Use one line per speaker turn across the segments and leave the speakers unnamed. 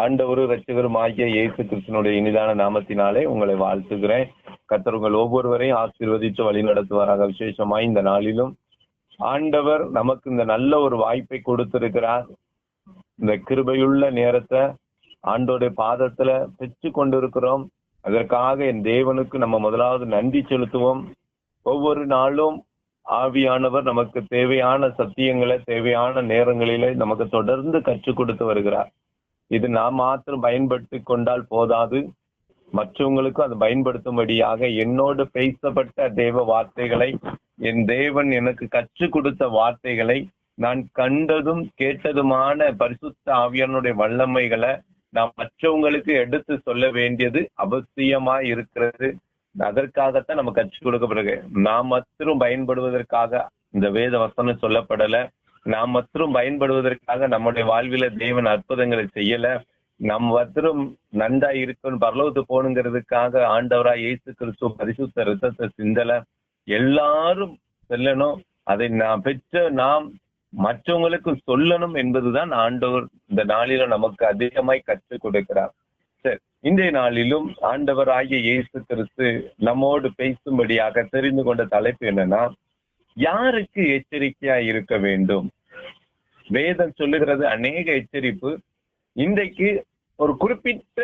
ஆண்டவரும் இரட்சகரும் ஆகிய இயேசு கிறிஸ்துவினுடைய இனிதான நாமத்தினாலே உங்களை வாழ்த்துகிறேன். கர்த்தர் உங்கள் ஒவ்வொருவரையும் ஆசீர்வதித்து வழி நடத்துவாராக. விசேஷமாய் இந்த நாளிலும் ஆண்டவர் நமக்கு இந்த நல்ல ஒரு வாய்ப்பை கொடுத்திருக்கிறார். இந்த கிருபையுள்ள நேரத்தை ஆண்டோடைய பாதத்துல பெற்று கொண்டிருக்கிறோம். அதற்காக என் தேவனுக்கு நம்ம முதலாவது நன்றி செலுத்துவோம். ஒவ்வொரு நாளும் ஆவியானவர் நமக்கு தேவையான சத்தியங்களை தேவையான நேரங்களிலே நமக்கு தொடர்ந்து கற்றுக் கொடுத்து வருகிறார். இது நாம் மாத்திரம் பயன்படுத்தி கொண்டால் போதாது, மற்றவங்களுக்கும் அதை பயன்படுத்தும்படியாக என்னோடு பேசப்பட்ட தேவ வார்த்தைகளை, என் தேவன் எனக்கு கற்றுக் கொடுத்த வார்த்தைகளை, நான் கண்டதும் கேட்டதுமான பரிசுத்த ஆவியானுடைய வல்லமைகளை நாம் மற்றவங்களுக்கு எடுத்து சொல்ல வேண்டியது அவசியமா இருக்கிறது. அதற்காகத்தான் நம்ம கற்றுக் கொடுக்கப்படுது. நாம் மாத்திரம் பயன்படுவதற்காக இந்த வேத வசனம் சொல்லப்படல. நாம் மாத்திரம் பயன்படுவதற்காக நம்முடைய வாழ்வில தேவன் அற்புதங்களை செய்யல. நம் மாத்திரம் நன்றா இருக்கணும், பரலோகத்து போகணுங்கிறதுக்காக ஆண்டவராய் இயேசு கிறிஸ்து பரிசுத்த இரத்தத்தை சிந்தல. எல்லாரும் செல்லணும், அதை நாம் பெற்ற நாம் மற்றவங்களுக்கு சொல்லணும் என்பதுதான் ஆண்டவர் இந்த நாளில நமக்கு அதிகமாய் கற்றுக் கொடுக்கிறார். சரி, இன்றைய நாளிலும் ஆண்டவர் ஆகிய இயேசு கிறிஸ்து நம்மோடு பேசும்படியாக தெரிந்து கொண்ட தலைப்பு என்னன்னா, யாருக்கு எச்சரிக்கையா இருக்க வேண்டும்? வேதம் சொல்லுகிறது அநேக எச்சரிப்பு. இன்றைக்கு ஒரு குறிப்பிட்ட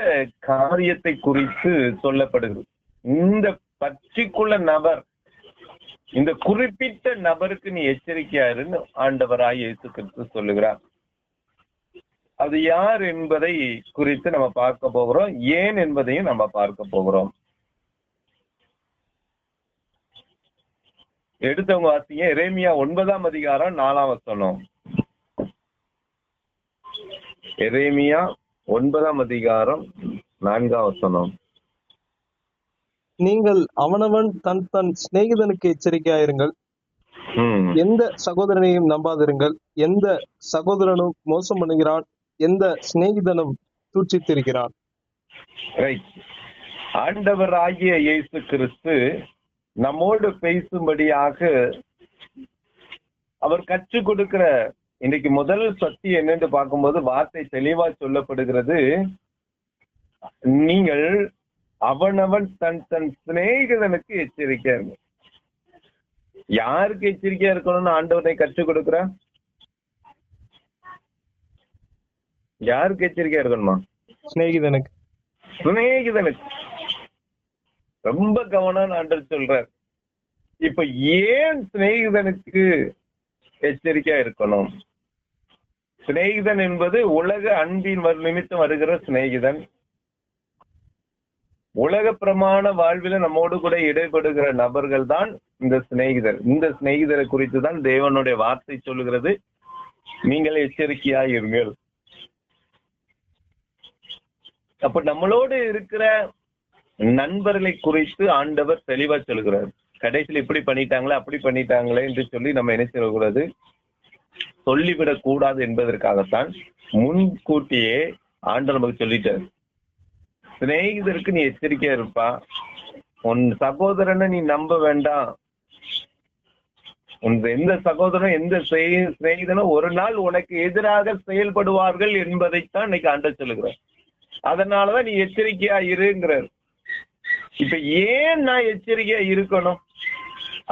காரியத்தை குறித்து சொல்லப்படுகிறது. இந்த பர்டிகுலர் நபர், இந்த குறிப்பிட்ட நபருக்கு நீ எச்சரிக்கையா இருந்து ஆண்டவராய் இயேசு கிறிஸ்து சொல்லுகிறார். அது யார் என்பதை குறித்து நம்ம பார்க்க போகிறோம், ஏன் என்பதையும் நம்ம பார்க்க போகிறோம். எடுத்தவங்க வாசிங்க, எரேமியா 9ஆம் அதிகாரம் 4ஆம் வசனம். எரேமியா 9ஆம் அதிகாரம் 4ஆம் வசனம்.
நீங்கள் அவனவன் தன் தன் சிநேகிதனுக்கு எச்சரிக்கையாயிருங்கள், எந்த சகோதரனையும் நம்பாதிருங்கள். எந்த சகோதரனும் மோசம் பண்ணுகிறான், எந்த சிநேகிதனும் தூட்சித்திருக்கிறான்.
ஆண்டவர் ஆகிய இயேசு கிறிஸ்து நம்மோடு பேசும்படியாக அவர் கற்றுக் கொடுக்கிற இன்னைக்கு முதல் சத்தியம் என்னன்னு பார்க்கும்போது வார்த்தை தெளிவா சொல்லப்படுகிறது. நீங்கள் அவனவன் தன் தன் சிநேகிதனுக்கு எச்சரிக்கையா இருக்கும். யாருக்கு எச்சரிக்கையா இருக்கணும்னு ஆண்டவனை கற்றுக் கொடுக்கிற? யாருக்கு எச்சரிக்கையா இருக்கணுமா?
சிநேகிதனுக்கு.
சிநேகிதனுக்கு ரொம்ப கவனம் ஆண்டவர் சொல்றார். இப்ப ஏன் சிநேகிதனுக்கு எச்சரிக்கையா இருக்கணும்? சிநேகிதன் என்பது உலக அன்பின் நிமித்தம் வருகிற சிநேகிதன். உலக பிரமாண வாழ்வில நம்மோடு கூட இடைபடுகிற நபர்கள் தான் இந்த சிநேகிதர். இந்த சிநேகிதரை குறித்து தான் தேவனுடைய வார்த்தை சொல்லுகிறது, நீங்கள் எச்சரிக்கையா இருங்கள். அப்ப நம்மளோடு இருக்கிற நண்பர்களை குறித்து ஆண்டவர் தெளிவா சொல்லுகிறார். கடைசியில் இப்படி பண்ணிட்டாங்களே அப்படி பண்ணிட்டாங்களே என்று சொல்லி நம்ம என்ன சொல்லக்கூடாது, சொல்லிவிடக் கூடாது என்பதற்காகத்தான் முன்கூட்டியே ஆண்டவர் நமக்கு சொல்லிட்டார். சிநேகிதருக்கு நீ எச்சரிக்கையா இருப்பா, உன் சகோதரனை நீ நம்ப வேண்டாம். உன் எந்த சகோதரனும் எந்த சிநேகிதனும் ஒரு நாள் உனக்கு எதிராக செயல்படுவார்கள் என்பதைத்தான் இன்னைக்கு ஆண்டவர் சொல்லுகிறார். அதனாலதான் நீ எச்சரிக்கையா இருங்கிறார். இப்ப ஏன் நான் எச்சரிக்கையா இருக்கணும்?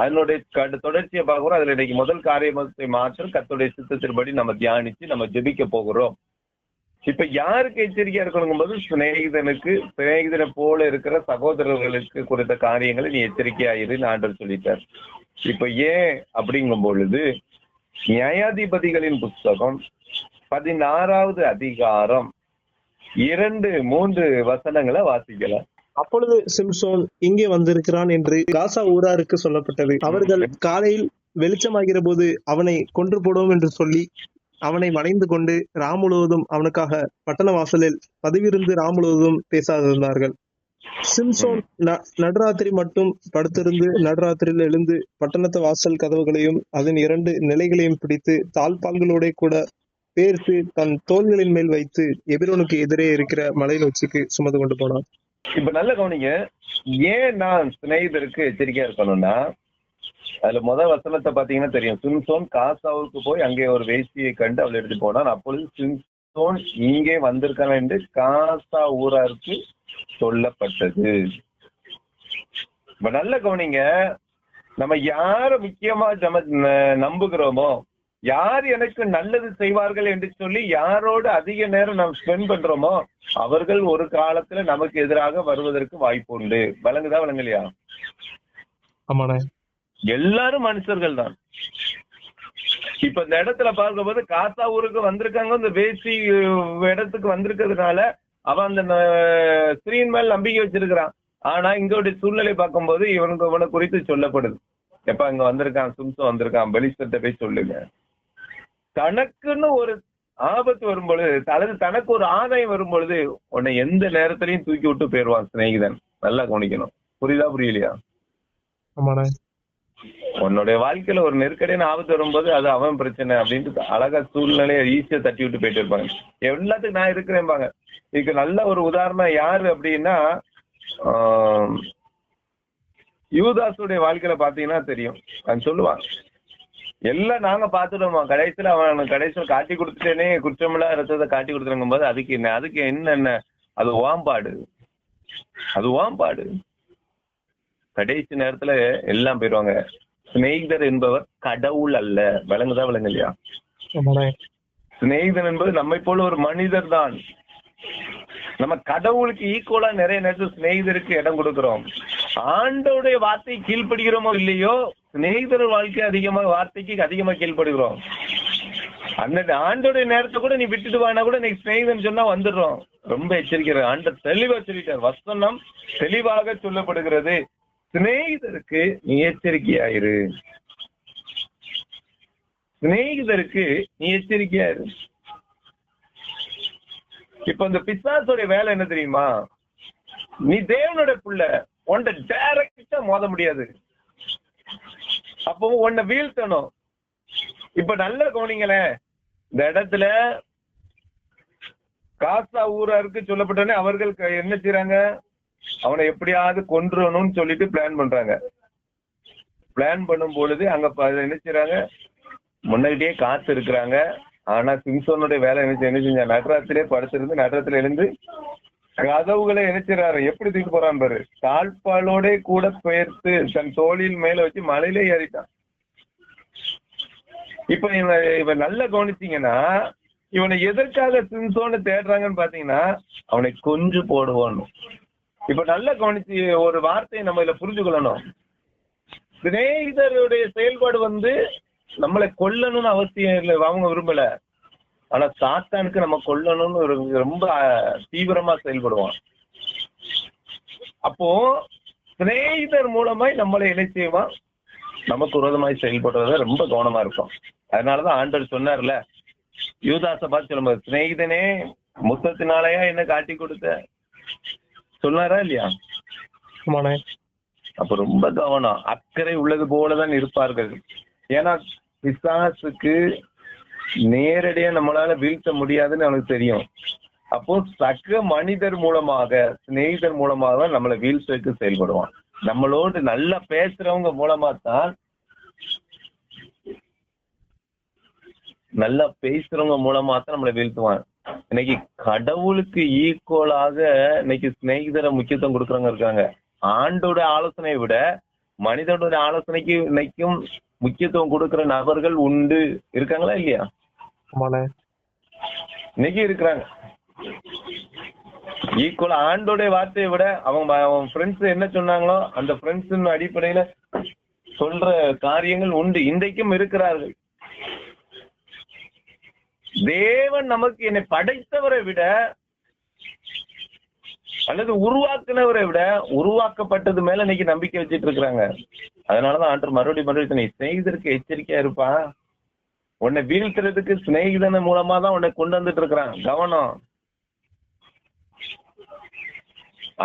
அதனுடைய தொடர்ச்சியை பார்க்கிறோம். அதுல இன்னைக்கு முதல் காரியத்தை மாற்றம் கர்த்தருடைய சித்தத்தின்படி நம்ம தியானிச்சு நம்ம ஜெபிக்க போகிறோம். இப்ப யாருக்கு எச்சரிக்கையா இருக்கணும் போது சிநேகிதனுக்கு, சிநேகிதனை போல இருக்கிற சகோதரர்களுக்கு குறித்த காரியங்களை நீ எச்சரிக்கையா இருன்னு ஆண்டவர் சொல்லிட்டார். இப்ப ஏன் அப்படிங்கும் பொழுது நியாயாதிபதிகளின் புஸ்தகம் 16வது அதிகாரம் 2-3 வசனங்களை வாசிக்கலாம்.
அப்பொழுது சிம்சோன் இங்கே வந்திருக்கிறான் என்று காசா ஊராருக்கு சொல்லப்பட்டது. அவர்கள் காலையில் வெளிச்சமாகிற போது அவனை கொன்று போடுவோம் என்று சொல்லி அவனை வளைந்து கொண்டு ராம் முழுவதும் அவனுக்காக பட்டண வாசலில் பதிவிருந்து ராம் முழுவதும் பேசாதிருந்தார்கள். சிம்சோன் நடுராத்திரி மட்டும் படுத்திருந்து நடுராத்திரியில் எழுந்து பட்டணத்து வாசல் கதவுகளையும் அதன் 2 நிலைகளையும் பிடித்து தாழ்பால்களோட கூட பேர்த்து தன் தோள்களின் மேல் வைத்து எபிரோனுக்கு எதிரே இருக்கிற மலையின் உச்சிக்கு சுமந்து கொண்டு போனான்.
இப்ப நல்ல கவனிங்க, ஏன் நான் சிநேகிதருக்கு எச்சரிக்கையா இருக்கணும்னா, அதுல முதல் வசனத்தை பாத்தீங்கன்னா தெரியும். சிம்சோன் காசாவுக்கு போய் அங்கே ஒரு வேசியை கண்டு அவளை எடுத்து போனான். அப்பொழுது சிம்சோன் இங்கே வந்திருக்கான் என்று காசா ஊராருக்கு சொல்லப்பட்டது. இப்ப நல்ல கவனிங்க, நம்ம யார முக்கியமா நம்புகிறோமோ, யார் எனக்கு நல்லது செய்வார்கள் என்று சொல்லி யாரோடு அதிக நேரம் நாம் ஸ்பெண்ட் பண்றோமோ அவர்கள் ஒரு காலத்துல நமக்கு எதிராக வருவதற்கு வாய்ப்பு உண்டு. விளங்குதா விளங்கலையா? எல்லாரும் மனுஷர்கள் தான். இப்ப இந்த இடத்துல பார்க்கும்போது காசா ஊருக்கு வந்திருக்காங்க, இந்த வேசி இடத்துக்கு வந்திருக்கிறதுனால அவன் அந்த ஸ்திரீன் மேல் நம்பிக்கை வச்சிருக்கிறான். ஆனா இங்கோடைய சூழ்நிலை பார்க்கும்போது இவனை குறித்து சொல்லப்படுது. எப்ப இங்க வந்திருக்கான், சிம்சோன் வந்திருக்கான், பெலிஸ்தர்ட்ட போய் சொல்லுங்க. தனக்குன்னு ஒரு ஆபத்து வரும்பொழுது, அல்லது தனக்கு ஒரு ஆதாயம் வரும் பொழுது உன்னை எந்த நேரத்திலையும் தூக்கி விட்டு போயிடுவான் சிநேகிதன். நல்லா கவனிக்கணும். புரியுதா புரியலையா? உன்னுடைய வாழ்க்கையில ஒரு நெருக்கடியான ஆபத்து வரும்போது அது அவன் பிரச்சனை அப்படின்ட்டு அழகா சூழ்நிலையை ஈஸியா தட்டி விட்டு போயிட்டு இருப்பாங்க. எல்லாத்துக்கும் நான் இருக்கிறேன்பாங்க. இதுக்கு நல்ல ஒரு உதாரணம் யாரு அப்படின்னா, யூதாசுடைய வாழ்க்கையில பாத்தீங்கன்னா தெரியும். அவன் சொல்லுவான், எல்லாம் நாங்க பாத்துட்டோமா, கடைசியில அவன் கடைசியில காட்டி கொடுத்துட்டேனே, குற்றமில்லா ரத்தத்தை காட்டி கொடுத்துருங்கும் போது அதுக்கு என்ன அது வாம்பாடு, அது வாம்பாடு. கடைசி நேரத்துல எல்லாம் போயிடுவாங்க. சிநேகிதர் என்பவர் கடவுள் அல்ல. விளங்குதா விளங்கலையா? சிநேகிதன் என்பது நம்மை போல ஒரு மனிதர் தான். நம்ம கடவுளுக்கு ஈக்குவலா நிறைய நேரத்தில் சிநேகிதருக்கு இடம் கொடுக்கிறோம். ஆண்டோடைய வார்த்தை கீழ்படுகிறோமோ இல்லையோ, சிநேகிதர் வாழ்க்கை வார்த்தைக்கு அதிகமா கீழ்படுகிறோம். அந்த ஆண்டோடைய நேரத்தை கூட நீ விட்டுட்டு வானா கூட நீ சிநேகிதன் சொன்னா வந்துடுறோம். ரொம்ப எச்சரிக்கிற ஆண்ட தெளிவா சொல்லிட்டார். வசனம் தெளிவாக சொல்லப்படுகிறது, சிநேகிதருக்கு நீ எச்சரிக்கையாயிரு, சிநேகிதருக்கு நீ எச்சரிக்கையாயிரு. இப்ப இந்த பிசாசோட வேலை என்ன தெரியுமா? நீ தேவனுடைய புள்ள, உன்னை டைரக்டா மோத முடியாது, அப்போ உன்னை வீழ்த்தணும். இப்ப நல்ல கவனிங்களேன், இந்த இடத்துல காசா ஊராருக்கு சொல்லப்பட்டோன்னே அவர்கள் என்ன செய்யறாங்க? அவனை எப்படியாவது கொன்றணும்னு சொல்லிட்டு பிளான் பண்றாங்க. பிளான் பண்ணும் பொழுது அங்க என்ன செய்யறாங்க? முன்னாடியே காத்து இருக்கிறாங்க. ஆனா சிம்சோனுடைய வேலை என்ன செஞ்சா, நகரத்திலே படுத்திருந்து நகரத்துல இருந்து கதவுகளை நினைச்சிடறாரு. எப்படி தூக்கி போறான் பாரு, தாழ்பாலோட கூட பெயர்த்து தன் தோளில் மேல வச்சு மலையிலே ஏறிட்டான். இப்ப இவன் நல்லா கவனிச்சீங்கன்னா, இவனை எதற்காக சிம்சோன்னு தேடுறாங்கன்னு பாத்தீங்கன்னா, அவனை கொன்று போடுவான்னு. இப்ப நல்லா கவனிச்சு ஒரு வார்த்தையை நம்ம இதுல புரிஞ்சு கொள்ளணும். சிநேகிதருடைய செயல்பாடு நம்மளை கொல்லணும்னு அவசியம் இல்லை, அவங்க விரும்பல. ஆனா சாத்தானுக்கு நம்ம கொல்லணும்னு ரொம்ப தீவிரமா செயல்படுவான். அப்போ சிநேகிதர் மூலமாய் நம்மளை என்ன செய்வான்? நமக்கு விரோதமாய் செயல்படுறத ரொம்ப கவனமா இருக்கும். அதனாலதான் ஆண்டவர் சொன்னார்ல, யூதாசை பார்த்து சொல்லும்போது, சிநேகிதனே முத்தத்தினாலயா என்ன காட்டி கொடுத்த சொன்னாரா இல்லையா? அப்ப ரொம்ப கவனம். அக்கறை உள்ளது போலதான் இருப்பார்கள். ஏன்னா பிசாசுக்கு நேரடியா நம்மளால வீழ்த்த முடியாதுன்னு அவனுக்கு தெரியும். அப்போ சக மனிதர் மூலமாக, சிநேகிதர் மூலமாக நம்மளை வீழ்த்துக்கு செயல்படுவான். நம்மளோடு நல்லா பேசுறவங்க மூலமா தான், நல்லா பேசுறவங்க மூலமா தான் நம்மளை வீழ்த்துவான். இன்னைக்கு கடவுளுக்கு ஈக்குவலாக இன்னைக்கு சிநேகிதரை முக்கியத்துவம் கொடுக்கறவங்க இருக்காங்க. ஆண்டோட ஆலோசனையை விட மனிதனுடைய ஆலோசனைக்கு இன்னைக்கும் முக்கியத்துவம் கொடுக்கிற நபர்கள் உண்டு. இருக்காங்களா இல்லையா? இன்னைக்கு இருக்கிறாங்க. ஈக்குவலா ஆண்டோடைய வார்த்தையை விட அவன் ஃப்ரெண்ட்ஸ் என்ன சொன்னாங்களோ அந்த ஃப்ரெண்ட்ஸ் அடிப்படையில சொல்ற காரியங்கள் உண்டு, இன்றைக்கும் இருக்கிறார்கள். தேவன் நமக்கு என்னை படைத்தவரை விட அல்லது உருவாக்குனவரை விட உருவாக்கப்பட்டது மேல இன்னைக்கு நம்பிக்கை வச்சுட்டு இருக்கிறாங்க. அதனாலதான் ஆண்டவர் மறுபடியும் நீ சிநேகிதருக்கு எச்சரிக்கையா இருப்பா, உன்னை வீழ்த்துறதுக்கு சிநேகிதன மூலமா தான் உன்னை கொண்டு வந்துட்டு இருக்கிறான். கவனம்.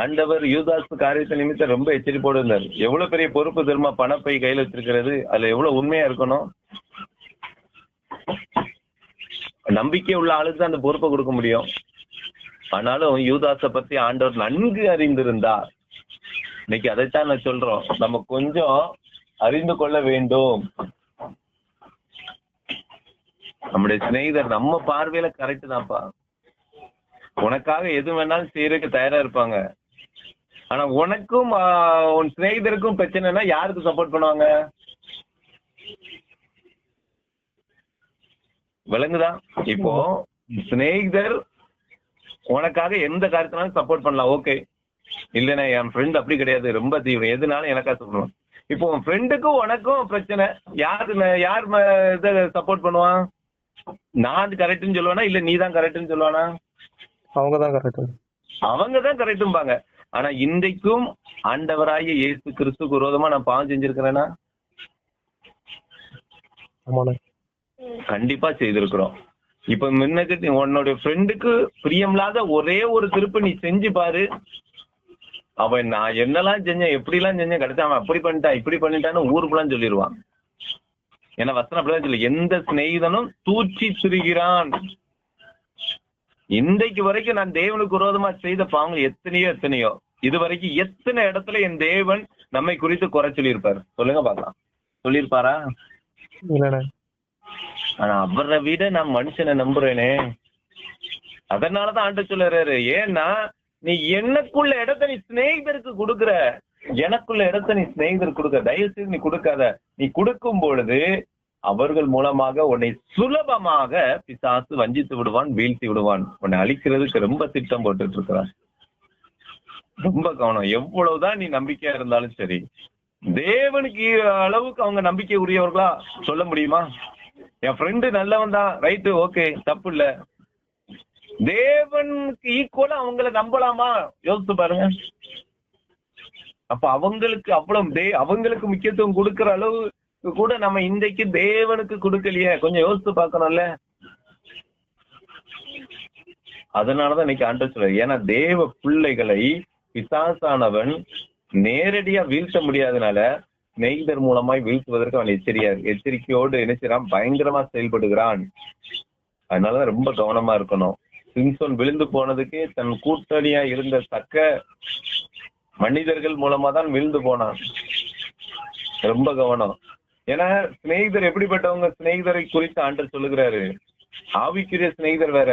ஆண்டவர் யூதாசு காரியத்தை நிமித்தம் ரொம்ப எச்சரிப்போடு இருந்தார். எவ்வளவு பெரிய பொறுப்பு தெரியுமா? பணப்பை கையில வச்சிருக்கிறது, அதுல எவ்வளவு உண்மையா இருக்கணும். நம்பிக்கை உள்ள ஆளுக்கு தான் அந்த பொறுப்பை கொடுக்க முடியும். ஆனாலும் யூதாசை பத்தி ஆண்டவர் நன்கு அறிந்திருந்தார். இன்னைக்கு அதைத்தான் நான் சொல்றோம், நம்ம கொஞ்சம் அறிந்து கொள்ள வேண்டும். நம்முடைய சிநேகிதர் நம்ம பார்வையில கரெக்ட் தான்ப்பா, உனக்காக எது வேணாலும் செய்யறதுக்கு தயாரா இருப்பாங்க. ஆனா உனக்கும் உன் சிநேகிதருக்கும் பிரச்சனைனா யாருக்கு சப்போர்ட் பண்ணுவாங்க? விளங்குதா? இப்போ சிநேகிதர் உனக்காக எந்த காரியத்தினாலும் சப்போர்ட் பண்ணலாம், ஓகே. இல்லைன்னா என் ஃப்ரெண்ட் அப்படி கிடையாது, ரொம்ப தீவிரம், எதுனாலும் எனக்கா சொல்லணும். இப்போ உன் ஃப்ரெண்டுக்கும் உனக்கும் பிரச்சனை, யார் இதை சப்போர்ட் பண்ணுவான்? நான் கரெக்ட்னு சொல்லுவானா இல்ல நீ தான் கரெக்ட்னு சொல்லுவானா?
அவங்கதான் கரெக்ட்.
அவங்கதான் கரெக்டும்பாங்க. ஆனா இன்றைக்கும் ஆண்டவராகிய இயேசு கிறிஸ்துக்கு விரோதமா நான் பாவம் செஞ்சிருக்கிறேன்னா? கண்டிப்பா செய்திருக்கிறோம். இப்ப முன்னுக்கு உன்னுடைய ஃப்ரெண்டுக்கு பிரியமில்லாத ஒரே ஒரு திருப்பு நீ செஞ்சு பாரு, அவன் நான் என்னெல்லாம் செஞ்சேன் எப்படி எல்லாம் செஞ்சேன், கடைசி அவன் அப்படி பண்ணிட்டான் இப்படி பண்ணிட்டான்னு ஊருக்குலாம் சொல்லிடுவான். ஏன்னா வசனம் அப்படிதான் சொல்லு, எந்த சிநேகிதனும் தூச்சி திரிகிறான். இன்றைக்கு வரைக்கும் நான் தேவனுக்கு விரோதமா செய்த பாவங்கள் எத்தனையோ இது வரைக்கும் எத்தனை இடத்துல என் தேவன் நம்மை குறித்து குறை சொல்லியிருப்பாரு? சொல்லுங்க பாக்கலாம், சொல்லியிருப்பாரா? ஆனா அவரை விட நான் மனுஷனை நம்புறேனே, அதனாலதான் ஆண்டு சொல்லுறாரு, ஏன்னா நீ எனக்குள்ள இடத்த நீ சிநேகிதருக்கு கொடுக்குற, எனக்குள்ள இடத்த நீ சிநேகிதருக்கு கொடுக்க, தயவு செய்து நீ கொடுக்காத. நீ கொடுக்கும் பொழுது அவர்கள் மூலமாக உன்னை சுலபமாக பிசாசு வஞ்சித்து விடுவான், வீழ்த்தி விடுவான். உன்னை அழிக்கிறதுக்கு ரொம்ப திட்டம் போட்டுட்டு இருக்கிறான். ரொம்ப கவனம். எவ்வளவுதான் நீ நம்பிக்கையா இருந்தாலும் சரி, தேவனுக்கு அளவுக்கு அவங்க நம்பிக்கை உரியவர்களா சொல்ல முடியுமா? என் ஃப்ரெண்டு நல்லவன் தான், ரைட்டு, ஓகே, தப்பு இல்ல. தேவனுக்கு ஈக்குவலா அவங்கள நம்பலாமா? யோசித்து பாருங்க. அப்ப அவங்களுக்கு அவ்வளவு அவங்களுக்கு முக்கியத்துவம் கொடுக்கிற அளவு கூட நம்ம இன்றைக்கு தேவனுக்கு கொடுக்கலையே, கொஞ்சம் யோசித்து பார்க்கணும்ல. அதனாலதான் இன்னைக்கு ஆண்டு சொல்ற, ஏன்னா தேவ பிள்ளைகளை பிசாசானவன் நேரடியா வீழ்த்த முடியாதனால சிநேகிதர் மூலமாய் வீழ்த்துவதற்கு அவன் எச்சரிக்கையோடு நினைச்சான், பயங்கரமா செயல்படுகிறான். அதனாலதான் ரொம்ப கவனமா இருக்கணும். சிம்சோன் விழுந்து போனதுக்கு தன் கூட்டணியா இருந்த தக்க மனிதர்கள் மூலமா தான் விழுந்து போனான். ரொம்ப கவனம். ஏன்னா சிநேகிதர் எப்படிப்பட்டவங்க, சிநேகிதரை குறித்து ஆண்டவர் சொல்லுகிறாரு, ஆவிக்குரிய சிநேகிதர் வேற,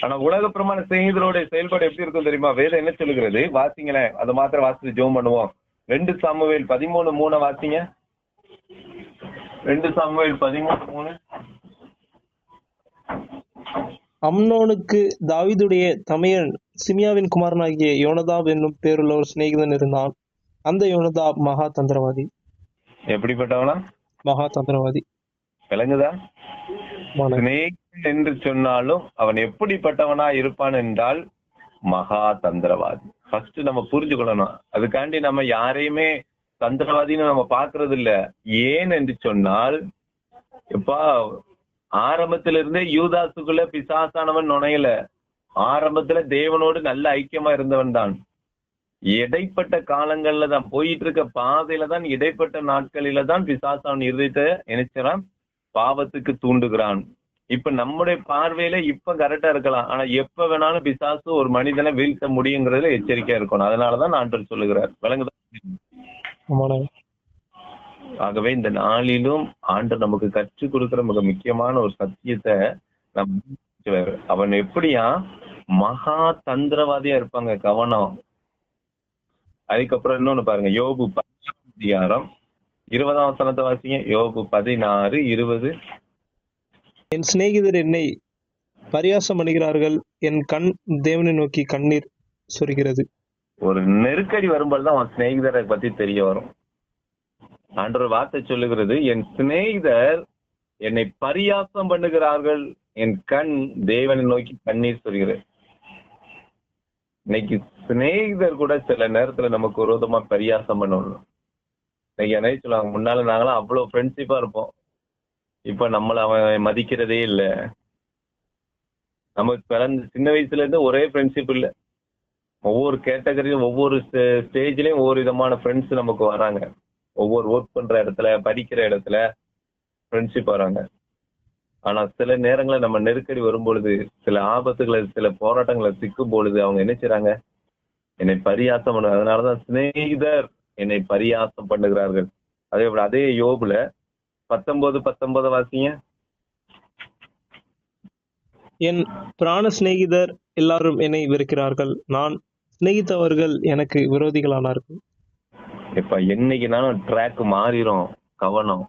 ஆனா உலகப்பிரமான சிநேகிதரோட செயல்பாடு எப்படி இருக்கும் தெரியுமா? வேதம் என்ன சொல்லுகிறது? வாசிங்களேன், அதை மாத்திரம் வாசித்து ஜெபம் பண்ணுவோம். 2 சாமுவேல் 13:3 வாசிங்க. 2 சாமுவேல் 13:3.
அம்னோனுக்கு தாவீதுடைய தமையன் சிமியாவின் குமாரனாகிய யோனதாப் என்னும் பேருள்ள ஒரு சிநேகிதன் இருந்தான். அந்த யோனதாப் மகா தந்திரவாதி.
எப்படிப்பட்டவனா? மகா
தந்திரவாதி.
விளங்குதா? சிநேகிதன் என்று சொன்னாலும் அவன் எப்படிப்பட்டவனா இருப்பான் என்றால் மகா தந்திரவாதி. ஃபர்ஸ்ட் நம்ம புரிஞ்சுக்கொள்ளணும். அதுக்காண்டி நம்ம யாரையுமே தந்திரவாதின்னு நம்ம பாக்குறது இல்ல. ஏன் என்று சொன்னால், இப்ப ஆரம்பத்தில இருந்தே யூதாசுக்குள்ள பிசாசானவன் நுழையல. ஆரம்பத்துல தேவனோடு நல்ல ஐக்கியமா இருந்தவன் தான். இடைப்பட்ட காலங்கள்ல தான், போயிட்டு இருக்க பாதையில தான், இடைப்பட்ட நாட்களில தான் பிசாசானவன் இருதயத்தை நினைச்சான், பாவத்துக்கு தூண்டுகிறான். இப்ப நம்முடைய பார்வையில இப்ப கரெக்டா இருக்கலாம், ஆனா எப்ப வேணாலும் பிசாசு ஒரு மனிதனை வீழ்த்த முடியுங்கிறதுல எச்சரிக்கையா இருக்கணும். அதனாலதான் ஆண்டவர் சொல்லுகிறார். விளங்குதா? ஆகவே இந்த நாளிலும் ஆண்டவர் நமக்கு கற்றுக் கொடுக்கிற மிக முக்கியமான ஒரு சத்தியத்தை நம்ம, அவன் எப்படியா மகா தந்திரவாதியா இருப்பாங்க. கவனம். அதுக்கப்புறம் இன்னொன்னு பாருங்க, யோபு 16:20 வாசிங்க. யோபு 16:20.
என் சிநேகிதர் என்னை பரியாசம் பண்ணுகிறார்கள், என் கண் தேவனை நோக்கி கண்ணீர் சொரிகிறது.
ஒரு நெருக்கடி வரும்போதுதான் அவன் சிநேகிதரை பத்தி தெரிய வரும். ஆண்டவர் வார்த்தை சொல்லுகிறது, என் சிநேகிதர் என்னை பரியாசம் பண்ணுகிறார்கள், என் கண் தேவனை நோக்கி கண்ணீர் சொரிகிறது. இன்னைக்கு சிநேகிதர் கூட சில நேரத்துல நமக்கு விரோதமா பரியாசம் பண்ணணும். இன்னைக்கு என்ன சொல்லுவாங்க, முன்னால நாங்களாம் அவ்வளவு ஃப்ரெண்ட்ஷிப்பா இருப்போம், இப்ப நம்மள அவன் மதிக்கிறதே இல்லை. நமக்கு பிறந்த சின்ன வயசுல இருந்து ஒரே ஃப்ரெண்ட்ஷிப் இல்லை. ஒவ்வொரு கேட்டகரியும் ஒவ்வொரு ஸ்டேஜ்லயும் ஒவ்வொரு விதமான ஃப்ரெண்ட்ஸ் நமக்கு வராங்க. ஒவ்வொரு ஒர்க் பண்ற இடத்துல, படிக்கிற இடத்துல ஃப்ரெண்ட்ஷிப் வராங்க. ஆனா சில நேரங்களில் நம்ம நெருக்கடி வரும்பொழுது, சில ஆபத்துகளை, சில போராட்டங்களை சிக்கும் பொழுது அவங்க என்ன செய்றாங்க? என்னை பரியாசம் பண்ண. அதனாலதான் சிநேகிதர் என்னை பரியாசம் பண்ணுகிறார்கள். அதே யோபுல 19:19 வாசிங்க.
என் பிராண சிநேகிதர் எல்லாரும் என்னை வெறுக்கிறார்கள். நான் சிநேகித்தவர்கள் எனக்கு விரோதிகளானார்கள்.
இப்ப என்னைக்குனாலும் ட்ராக் மாறிடும். கவனம்.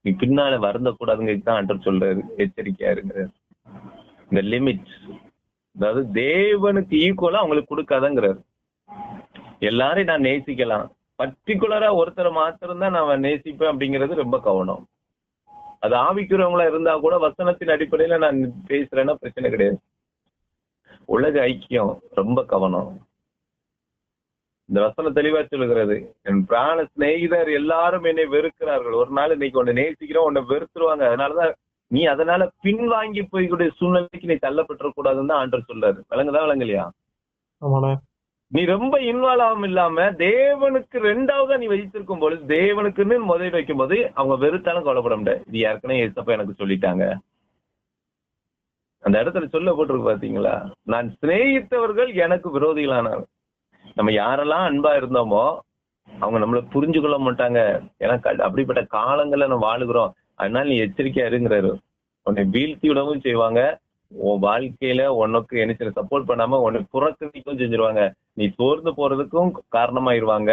நீ பின்னால வருந்த கூடாதுங்கிறது தான் ஆண்டவர் சொல்றாரு. எச்சரிக்கையா இருங்க. இந்த லிமிட், அதாவது தேவனுக்கு ஈக்குவலா அவங்களுக்கு கொடுக்காதங்கிறாரு. எல்லாரையும் நான் நேசிக்கலாம், பர்டிகுலரா ஒருத்தரை மாத்திரம் தான் நான் நேசிப்பேன் அப்படிங்கிறது ரொம்ப கவனம். அது ஆவிக்கிறவங்களா இருந்தா கூட வசனத்தின் அடிப்படையில நான் பேசுறேன்னா பிரச்சனை கிடையாது. உலக ஐக்கியம் ரொம்ப கவனம். இந்த வசனம் தெளிவா சொல்லுகிறது, என் பிராண சிநேகிதர் எல்லாரும் என்னை வெறுக்கிறார்கள். ஒரு நாள் இன்னைக்கு உன்னை நேசிக்கிறோம், உன்னை வெறுத்துருவாங்க. அதனாலதான் நீ அதனால பின்வாங்கி போய்க்கூடிய சூழ்நிலைக்கு நீ தள்ளப்பட்டுற கூடாதுன்னு தான் ஆண்டவர் சொல்றாரு. விளங்குதா விளங்கலையா? நீ ரொம்ப இன்வால்வ் இல்லாம தேவனுக்கு ரெண்டாவதா நீ வைத்திருக்கும் பொழுது, தேவனுக்குன்னு முதல் வைக்கும் போது அவங்க வெறுத்தாலும் கவலைப்பட முடியாது. இது ஏற்கனவே ஏசப்பா எனக்கு சொல்லிட்டாங்க. அந்த இடத்துல சொல்லப்பட்டிருக்கு பாத்தீங்களா, நான் சிநேகித்தவர்கள் எனக்கு விரோதிகளானார். நம்ம யாரெல்லாம் அன்பா இருந்தோமோ அவங்க நம்மள புரிஞ்சு கொள்ள மாட்டாங்க. ஏன்னா அப்படிப்பட்ட காலங்கள்ல நம்ம வாழுகிறோம். அதனால நீ எச்சரிக்கையா இருங்கிறாரு. உன்னை வீழ்த்தி விடவும் செய்வாங்க. உன் வாழ்க்கையில உனக்கு என்ன சப்போர்ட் பண்ணாம உன்னை புறக்கணிக்கும் செஞ்சிருவாங்க. நீ சோர்ந்து போறதுக்கும் காரணமாயிருவாங்க,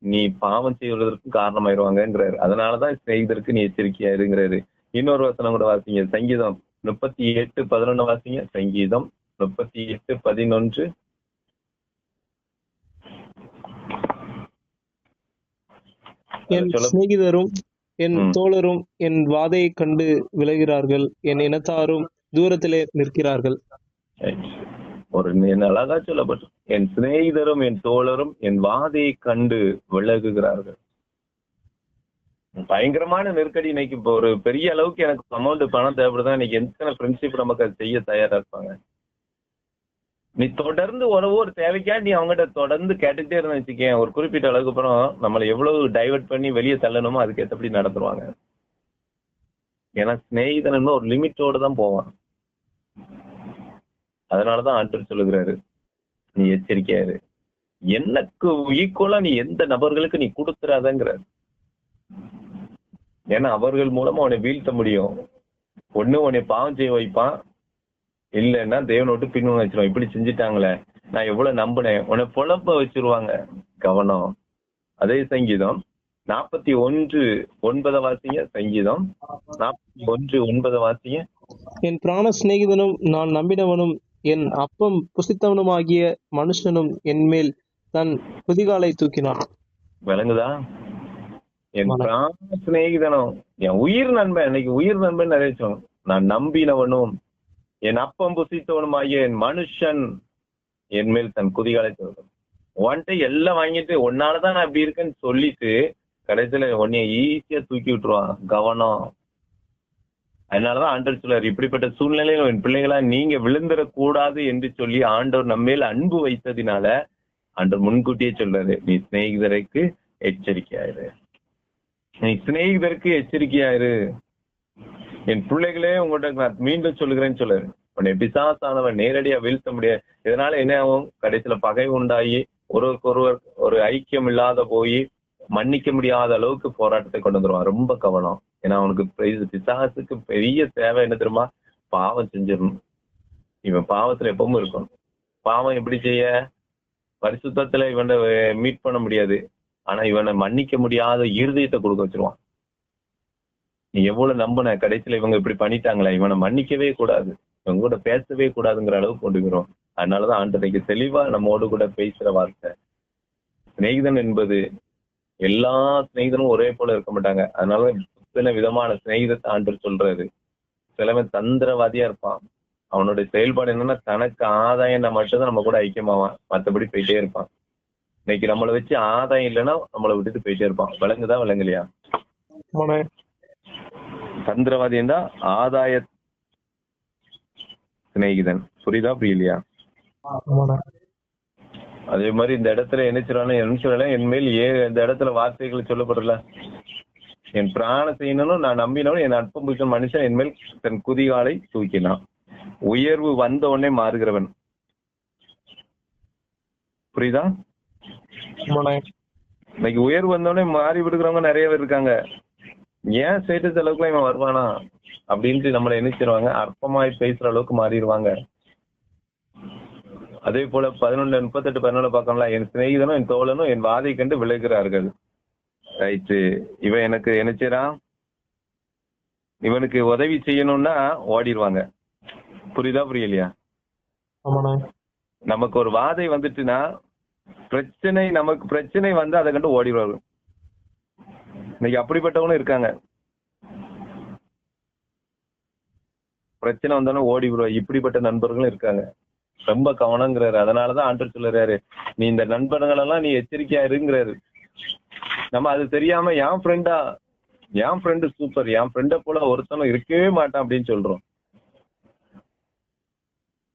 நீ பாவம் செய்வதற்கும் காரணமாயிருவாங்கிறாரு. அதனாலதான் செய்தற்கு நீ எச்சரிக்கையா இருங்கிறாரு. இன்னொரு வசனம் கூட வாசிங்க, சங்கீதம் 38:11 வாசிங்க. சங்கீதம் 38:11.
என் சிநேகிதரும் என் தோழரும் என் வாதையை கண்டு விலகிறார்கள், என் இனத்தாரும் தூரத்திலே நிற்கிறார்கள்.
ஒரு அழகா சொல்லப்பட்டு, என் சிநேகிதரும் என் தோழரும் என் வாதையை கண்டு விலகுகிறார்கள். பயங்கரமான நெருக்கடி. இன்னைக்கு இப்போ ஒரு பெரிய அளவுக்கு எனக்கு அமௌண்ட் பணம் தேவைப்படுதான், இன்னைக்கு எத்தனை ஃப்ரெண்ட்ஷிப் நமக்கு அது செய்ய தயாரா இருப்பாங்க. நீ தொடர்ந்து ஒரு தேவைக்கா நீ அவங்ககிட்ட தொடர்ந்து கேட்டுக்கிட்டே இருந்த வச்சுக்கேன், ஒரு குறிப்பிட்ட அளவுக்கு அப்புறம் நம்மளை எவ்வளவு டைவர்ட் பண்ணி வெளியே தள்ளணுமோ அதுக்கு ஏற்றபடி நடந்துருவாங்க. ஏன்னா சிநேகிதன் ஒரு லிமிட்டோடு தான் போவான். அதனாலதான் ஆண்டவர் சொல்லுகிறாரு, நீ எச்சரிக்கையாரு. எனக்கு ஈக்குவலா நீ எந்த நபர்களுக்கு நீ கொடுத்துறாதங்கிறாரு. ஏன்னா அவர்கள் மூலமா உன்னை வீழ்த்த முடியும். ஒண்ணு உன்னை பாவம் செய்ய வைப்பான், இல்லைன்னா தேவனை விட்டு பின்னும் வச்சிருவான். இப்படி செஞ்சுட்டாங்களே, நான் எவ்வளவு நம்பினேன், உன்னை புலம்ப வச்சிருவாங்க. கவனம். அதே சங்கீதம் 41:9 வாசிங்க. சங்கீதம் 41:9 வாசிங்க.
என் பிராண சிநேகிதனும் நான் நம்பினவனும் என் அப்பம் புசித்தவனுமாகிய மனுஷனும் என் மேல் தன் குதிகாலை தூக்கினான்.
விளங்குதா? என் பிராண சிநேகிதனும் என் உயிர் நண்பன், இன்னைக்கு உயிர் நண்பன் நிறைய சொல்லணும். நான் நம்பினவனும் என் அப்பம் புசித்தவனும் ஆகிய என் மனுஷன் என் மேல் தன் குதிகாலை தூக்கினான். உன்கிட்ட எல்லாம் வாங்கிட்டு உன்னாலதான் நான் அப்படி இருக்கேன்னு சொல்லிட்டு கடைசியில உன்னைய ஈஸியா தூக்கி விட்டுருவான். கவனம். அதனாலதான் ஆண்டவர் சொல்றாரு, இப்படிப்பட்ட சூழ்நிலையில் என் பிள்ளைகளா நீங்க விழுந்துடக்கூடாது என்று சொல்லி ஆண்டவர் நம்ம மேல் அன்பு வைத்ததினால ஆண்டவர் முன்கூட்டியே சொல்றாரு, நீ சிநேகிதருக்கு எச்சரிக்கையாயிரு, நீ சிநேகிதருக்கு எச்சரிக்கையாயிரு. என் பிள்ளைகளே உங்கள்கிட்ட நான் மீண்டும் சொல்லுகிறேன்னு சொல்றாரு, உன்னை பிசாசானவன் நேரடியா வீழ்த்த முடியாது. இதனால என்ன ஆகும், கடைசியில பகை உண்டாகி ஒருவருக்கொருவர் ஒரு ஐக்கியம் இல்லாத போய் மன்னிக்க முடியாத அளவுக்கு போராட்டத்தை கொண்டு வந்துருவான். ரொம்ப கவனம். ஏன்னா அவனுக்கு பிசாசுக்கு பெரிய தேவை என்ன தெரியுமா, பாவம் செஞ்சிடணும். இவன் பாவத்துல எப்பவும் இருக்கும். பாவம் எப்படி செய்ய, பரிசுத்தத்துல இவனை மீட் பண்ண முடியாது, ஆனா இவனை மன்னிக்க முடியாத இருதயத்தை கொடுக்க வச்சிருவான். நீ எவ்வளவு நம்பின, கடைசியில இவங்க இப்படி பண்ணிட்டாங்களே, இவனை மன்னிக்கவே கூடாது, இவங்க கூட பேசவே கூடாதுங்கிற அளவுக்கு கொண்டு வரும். அதனாலதான் ஆண்டவருக்கு தெளிவா நம்மோடு கூட பேசுற வார்த்தை, சிநேகிதன் என்பது எல்லா சிநேகிதனும் ஒரே போல இருக்க மாட்டாங்க. அதனால இத்தனை விதமான சிநேகிதத்தை ஆண்டவர் சொல்றாரு. சிலவன் தந்திரவாதியா இருப்பான், அவனுடைய செயல்பாடு என்னன்னா தனக்கு ஆதாயம் மட்டும்தான் நம்ம கூட ஐக்கியமாவான், மற்றபடி போயிட்டே இருப்பான். இன்னைக்கு நம்மளை வச்சு ஆதாயம் இல்லைன்னா நம்மளை விட்டுட்டு போயிட்டே இருப்பான். விளங்குதா விளங்கலையா? தந்திரவாதி என்றா ஆதாய சிநேகிதன். புரியுதா புரியலையா? அதே மாதிரி இந்த இடத்துல என்ன சொல்றாங்க, என் மேல் இந்த இடத்துல வார்த்தைகள் சொல்லப்படல, என் பிராண செய்யணும் நான் நம்பினவன் என் அற்பம் புரிந்த மனுஷன் என் மேல் தன் குதிகாலை தூக்கினான். உயர்வு வந்த உடனே மாறுகிறவன். புரியுதா? இன்னைக்கு உயர்வு வந்தோடனே மாறி விடுக்கிறவங்க நிறைய பேர் இருக்காங்க. ஏன் ஸ்டேட்டஸ் அளவுக்குலாம் இவன் வருவானா அப்படின்ட்டு நம்மளை நினைச்சிருவாங்க, அற்பமாய் பேசுற அளவுக்கு மாறிடுவாங்க. அதே போல 11:38 பார்க்கணும்ல, என் சிநேகிதனும் என் தோழனும் என் வாதை கண்டு விலகுகிறார்கள். ரைட்டு. இவன் எனக்கு என்ன செய்றான், இவனுக்கு உதவி செய்யணும்னா ஓடிடுவாங்க. புரியுதா புரியலையா?
ஆமாண்ணா.
நமக்கு ஒரு வாதை வந்துட்டுன்னா நமக்கு பிரச்சனை வந்து அதை கண்டு ஓடிடுவாங்க. இன்னைக்கு அப்படிப்பட்டவங்களும் இருக்காங்க. பிரச்சனை வந்தாலும் ஓடி விடுவாங்க. இப்படிப்பட்ட நண்பர்களும் இருக்காங்க. ரொம்ப கவனங்கிறாரு. அதனாலதான் ஆண்டவர் சொல்றாரு, நீ இந்த நண்பர்கள் எல்லாம் நீ எச்சரிக்கையா இருங்கிறாரு. நம்ம அது தெரியாம என் ஃப்ரெண்டு சூப்பர், என் ஃப்ரெண்ட போல ஒருத்தனும் இருக்கவே மாட்டான் அப்படின்னு சொல்றோம்.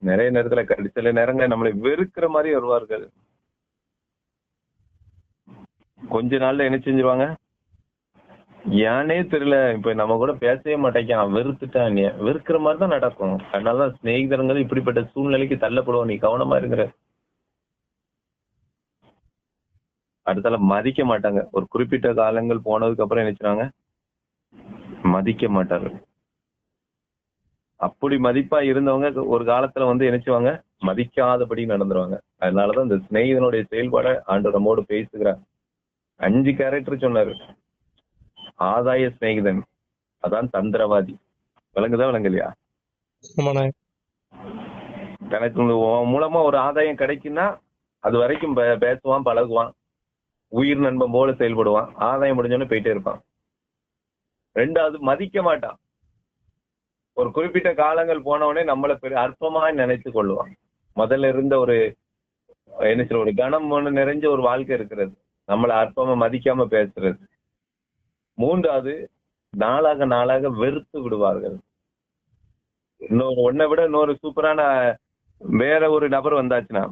நிறைய நேரத்துல சில நேரங்கள் நம்மளை வெறுக்கிற மாதிரி வருவார்கள். கொஞ்ச நாள்ல என்ன செஞ்சிருவாங்க, ஏனே தெரியல, இப்ப நம்ம கூட பேசவே மாட்டேங்கான், வெறுத்துட்டான். வெறுக்கிற மாதிரி தான் நடக்கும். அதனாலதான் சிநேகிதர்கள் இப்படிப்பட்ட சூழ்நிலைக்கு தள்ளப்படுவோம். நீ கவனமா இருக்கிற. அடுத்தால மதிக்க மாட்டாங்க. ஒரு குறிப்பிட்ட காலங்கள் போனதுக்கு அப்புறம் என்ன செய்வாங்க, மதிக்க மாட்டார்கள். அப்படி மதிப்பா இருந்தவங்க ஒரு காலத்துல வந்து என்ன செய்வாங்க, மதிக்காதபடி நடந்துருவாங்க. அதனாலதான் இந்த சிநேகிதனுடைய செயல்பாட ஆண்டவர் நம்மோடு பேசுகிறார். 5 கேரக்டர் சொன்னாரு. ஆதாய சிநேகிதன், அதான் தந்திரவாதி. விளங்குதா விளங்கலையா?
ஆமாண்ணா.
தனக்கு உன் மூலமா ஒரு ஆதாயம் கிடைக்குன்னா அது வரைக்கும் பேசுவான், பழகுவான், உயிர் நண்பன் போல செயல்படுவான். ஆதாயம் முடிஞ்சோன்னு போயிட்டே இருப்பான். 2வது, மதிக்க மாட்டான். ஒரு குறிப்பிட்ட காலங்கள் போனவனே நம்மளை பெரிய அற்பமா நினைத்து கொள்ளுவான். முதல்ல இருந்த ஒரு என்ன சொல்ற, ஒரு கணம் ஒண்ணு நிறைஞ்ச ஒரு வாழ்க்கை இருக்கிறது, நம்மளை அற்பமா மதிக்காம பேசுறது. 3வது, நாளாக வெறுத்து விடுவார்கள். ஒன்னை விட இன்னொரு சூப்பரான வேற ஒரு நபர் வந்தாச்சுன்னா,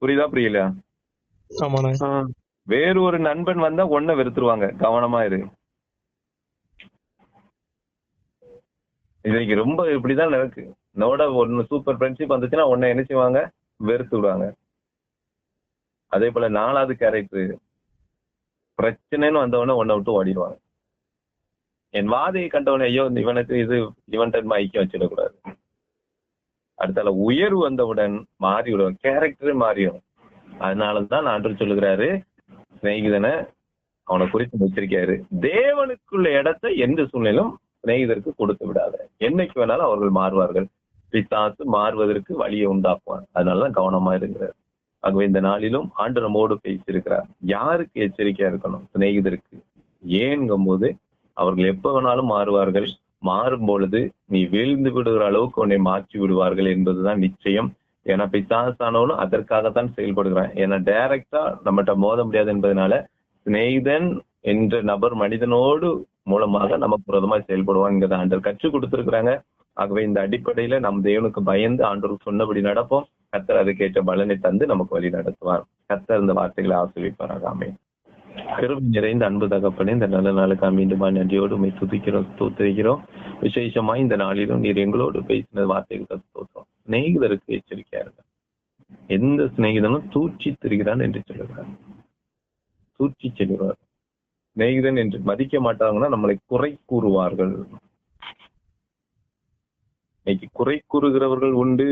புரியுதா புரியலையா?
ஆமாண்ணா.
வேறு ஒரு நண்பன் வந்தா ஒன்ன வெறுத்துருவாங்க. கவனமா இரு. இன்னைக்கு ரொம்ப இப்படிதான் நடக்கு. என்னோட ஒன்னு சூப்பர் ஃப்ரெண்ட்ஷிப் வந்துச்சுன்னா உன்னை என்ன செய்வாங்க, வெறுத்து விடுவாங்க. அதே போல 4வது கேரக்டர், பிரச்சனைன்னு வந்தவொடனே உன்னை விட்டு ஓடிடுவாங்க. என் வாதையை கண்டவனே, ஐயோ இவனுக்கு இவன்கிட்ட ஐக்கியம் வச்சிடக்கூடாது. அடுத்தால உயர்வு வந்தவுடன் மாறி விடுவாங்க, கேரக்டரே மாறிடும். அதனாலதான் ஆண்டவர் சொல்லுகிறாரு, சிநேகிதனை அவனை குறித்து எச்சரிக்கையாரு. தேவனுக்குள்ள இடத்தை எந்த சூழ்நிலும் சிநேகிதருக்கு கொடுத்து விடாத. என்னைக்கு வேணாலும் அவர்கள் மாறுவார்கள். பிசாசு மாறுவதற்கு வழியை உண்டாக்குவான். அதனாலதான் கவனமா இருக்கிறார். ஆகவே இந்த நாளிலும் ஆண்டு நம்மோடு பேசியிருக்கிறார். யாருக்கு எச்சரிக்கையா இருக்கணும்? சிநேகிதருக்கு. ஏன்கும் போது அவர்கள் எப்ப வேணாலும் மாறுவார்கள். மாறும் பொழுது நீ வீழ்ந்து விடுகிற அளவுக்கு உன்னை மாற்றி விடுவார்கள் என்பதுதான் நிச்சயம். ஏன்னா பிசாசானவனும் அதற்காகத்தான் செயல்படுகிறான். ஏன்னா டைரக்டா நம்மகிட்ட மோத முடியாது என்பதனால சிநேகிதன் என்ற நபர் மனிதனோடு மூலமாக நமக்கு விரோதமா செயல்படுவாங்கிறத ஆண்டவர் கற்றுக் கொடுத்திருக்கிறாங்க. ஆகவே இந்த அடிப்படையில நம் தேவனுக்கு பயந்து ஆண்டவர் சொன்னபடி நடப்போம். கர்த்தர் அதுக்கேற்ற பலனை தந்து நமக்கு வழி நடத்துவார். கர்த்தர் இந்த வார்த்தைகளை ஆசீர்வதிப்பாராக. ஆமென். கிருபை நிறைந்த அன்பு தகப்பனே, இந்த நல்ல நாளுக்கு மீண்டுமா நன்றியோடு உம்மை துதிக்கிறோம், ஸ்தோத்திரிக்கிறோம். விசேஷமா இந்த நாளிலும் நீர் எங்களோடு பேசின வார்த்தைகள் ஸ்தோத்திரம். சிநேகிதருக்கு எச்சரிக்கையா இருக்க. எந்த சிநேகிதனும் தூற்றி திரிகிறான் என்று சொல்லுகிறார். தூற்றி செல்கிறார். சிநேகிதன் என்று மதிக்க மாட்டாங்கன்னா நம்மளை குறை கூறுவார்கள். இன்னைக்கு குறை கூறுகிறவர்கள் உண்டு.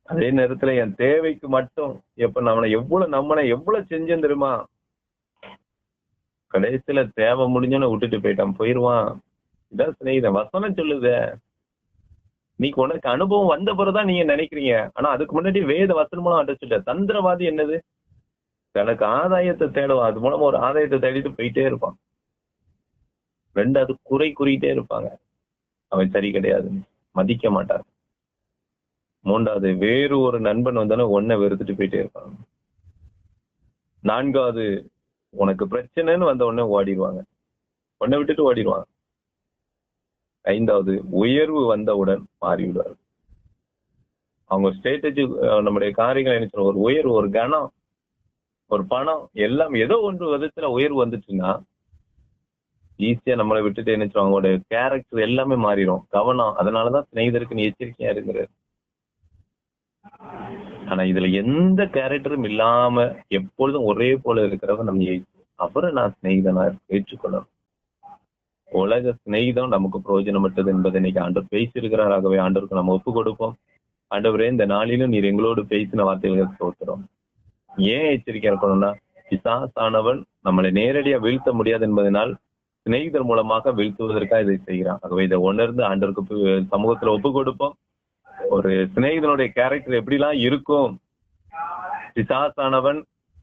அதே நேரத்துல என் தேவைக்கு மட்டும் நம்மளை எவ்வளவு செஞ்சேன் தெரியுமா, கடைசியில தேவை முடிஞ்சோன்னு விட்டுட்டு போயிடுவான். இதான் சிநேகிதன். வசனம் சொல்லுத. நீக்கு உனக்கு அனுபவம் வந்த பிறகுதான் நீங்க நினைக்கிறீங்க. ஆனா அதுக்கு முன்னாடி வேத வசனமும் அடைச்சுட்ட. தந்திரவாதி என்னது, தனக்கு ஆதாயத்தை தேடுவான். அது மூலமா ஒரு ஆதாயத்தை தேடிட்டு போயிட்டே இருப்பான். 2வது, குறை கூறிட்டே இருப்பாங்க. அவன் சரி கிடையாது, மதிக்க மாட்டான். 3வது, வேறு ஒரு நண்பன் வந்தானே ஒன்ன வெறுத்துட்டு போயிட்டே இருப்பாங்க. 4வது, உனக்கு பிரச்சனைன்னு வந்த உடனே ஓடிடுவாங்க, உன்னை விட்டுட்டு ஓடிடுவாங்க. 5வது, உயர்வு வந்தவுடன் மாறிவிடுவார். அவங்க ஸ்ட்ராட்டஜி, நம்முடைய காரியங்கள் என்ன சொல்ற, ஒரு உயர்வு, ஒரு கனம், ஒரு பணம், எல்லாம் ஏதோ ஒன்று விதத்துல உயர்வு வந்துச்சுன்னா ஈஸியா நம்மளை விட்டுட்டு என்ன சொல்லுவாங்க, அவங்களுடைய கேரக்டர் எல்லாமே மாறிடும். கவனம். அதனாலதான் சிநேகிதருக்கு நீ எச்சரிக்கையா இருக்கிறார். ஆனா இதுல எந்த கேரக்டரும் இல்லாம எப்பொழுதும் ஒரே போல இருக்கிறவங்க நம்ம அவரை நான் சிநேகிதனா ஏற்றுக்கொள்ளணும். உலக சிநேகிதம் நமக்கு பிரயோஜனமற்றது என்பதை இன்னைக்கு ஆண்டவர் பேசியிருக்கிறார். ஆகவே ஆண்டவருக்கு நம்ம ஒப்பு கொடுப்போம். ஆண்டவரே, இந்த நாளிலும் நீர் எங்களோடு பேசின வார்த்தைகளுக்கு ஸ்தோத்திரம். ஏன் எச்சரிக்கை இருக்கணும்னா, பிசாசானவன் நம்மளை நேரடியா வீழ்த்த முடியாது என்பதனால் சிநேகிதர் மூலமாக வீழ்த்துவதற்காக இதை செய்கிறான். ஆகவே இதை உணர்ந்து ஆண்டவருக்கு சமூகத்துல ஒப்பு கொடுப்போம். ஒரு சிநேகிதனுடைய கேரக்டர் எப்படிலாம் இருக்கும், பிசாசானவன்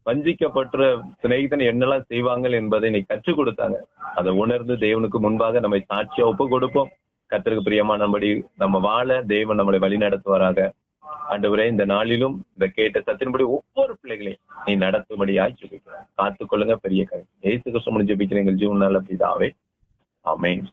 வஞ்சிக்கப்பட்ட சிநேகிதன் என்னெல்லாம் செய்வாங்க என்பதை இன்னைக்கு கற்றுக் கொடுத்தாங்க. அதை உணர்ந்து தேவனுக்கு முன்பாக நம்மை சாட்சியா ஒப்பு கொடுப்போம். கர்த்தருக்கு பிரியமானபடி நம்ம வாழ தேவன் நம்மளை வழி நடத்துவாராக. ஆண்டவரே, இந்த நாளிலும் இந்த கேட்ட சத்தின்படி ஒவ்வொரு பிள்ளைகளையும் நீ நடத்தும்படியாய் ஜெபிக்கிறேன். காத்துக்கொள்ளுங்க. பெரிய கை இயேசு கிறிஸ்து மூலம் ஜெபிக்கிறேன் எங்கள் ஜீவன் நல்ல பிதாவே. ஆமென்.